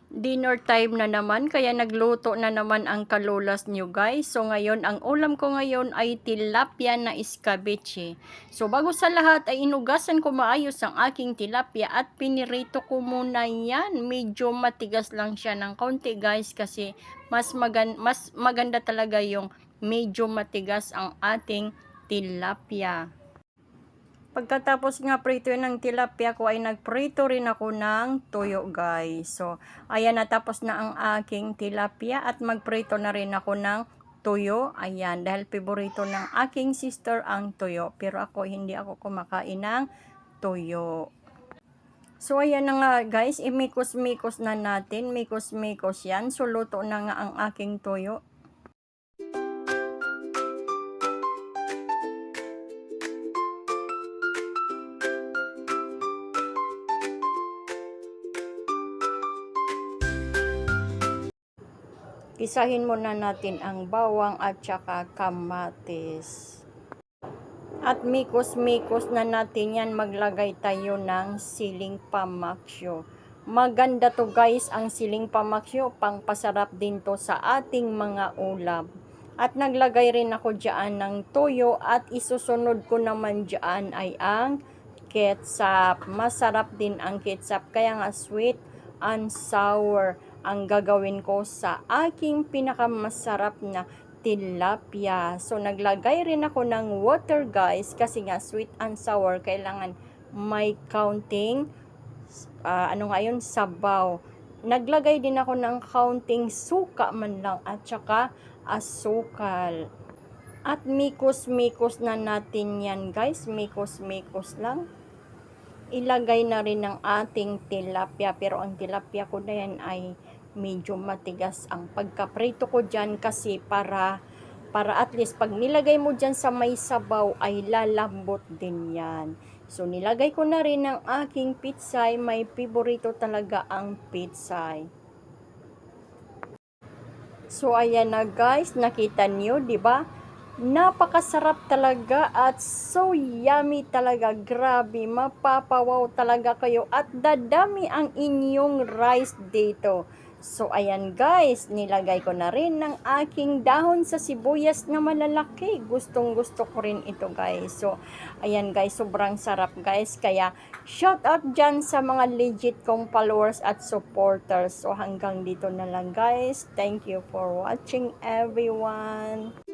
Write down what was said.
Dinner time na naman, kaya nagluto na naman ang kalulas nyo guys. So ngayon, ang ulam ko ngayon ay tilapia na escabeche. So bago sa lahat ay inugasan ko maayos ang aking tilapia at pinirito ko muna yan. Medyo matigas lang siya ng kaunti guys kasi mas maganda talaga yung medyo matigas ang ating tilapia. Pagkatapos nga prito ng tilapia ko ay nagprito rin ako ng tuyo guys. So, ayan natapos na ang aking tilapia at magprito na rin ako ng tuyo. Ayan, dahil paborito ng aking sister ang tuyo. Pero ako, hindi ako kumakain ng tuyo. So, ayan na nga guys, imikos-mikos na natin. Mikos-mikos yan. So, luto na nga ang aking tuyo. Isahin muna natin ang bawang at saka kamatis. At mikos-mikos na natin yan, maglagay tayo ng siling pamaksyo. Maganda to guys ang siling pamaksyo, pangpasarap din to sa ating mga ulam. At naglagay rin ako dyan ng toyo at isusunod ko naman dyan ay ang ketchup. Masarap din ang ketchup, kaya nga sweet and sour ang gagawin ko sa aking pinakamasarap na tilapia. So, naglagay rin ako ng water guys kasi nga sweet and sour, kailangan may counting sabaw. Naglagay din ako ng counting suka man lang at saka asukal. At mikos-mikos na natin yan guys, mikos-mikos lang. Ilagay na rin ng ating tilapia, pero ang tilapia ko na yan ay medyo matigas ang pagkaprito ko dyan kasi para at least pag nilagay mo dyan sa may sabaw ay lalambot din yan. So nilagay ko na rin ng aking pitsay, may piborito talaga ang pitsay. So ayan na guys, nakita niyo, 'di ba? Napakasarap talaga at so yummy talaga. Grabe, mapapawaw talaga kayo at dadami ang inyong rice dito. So ayan guys, nilagay ko na rin ng aking dahon sa sibuyas na malalaki. Gustong gusto ko rin ito guys. So ayan guys, sobrang sarap guys. Kaya shout out dyan sa mga legit kong followers at supporters. So hanggang dito na lang guys. Thank you for watching everyone.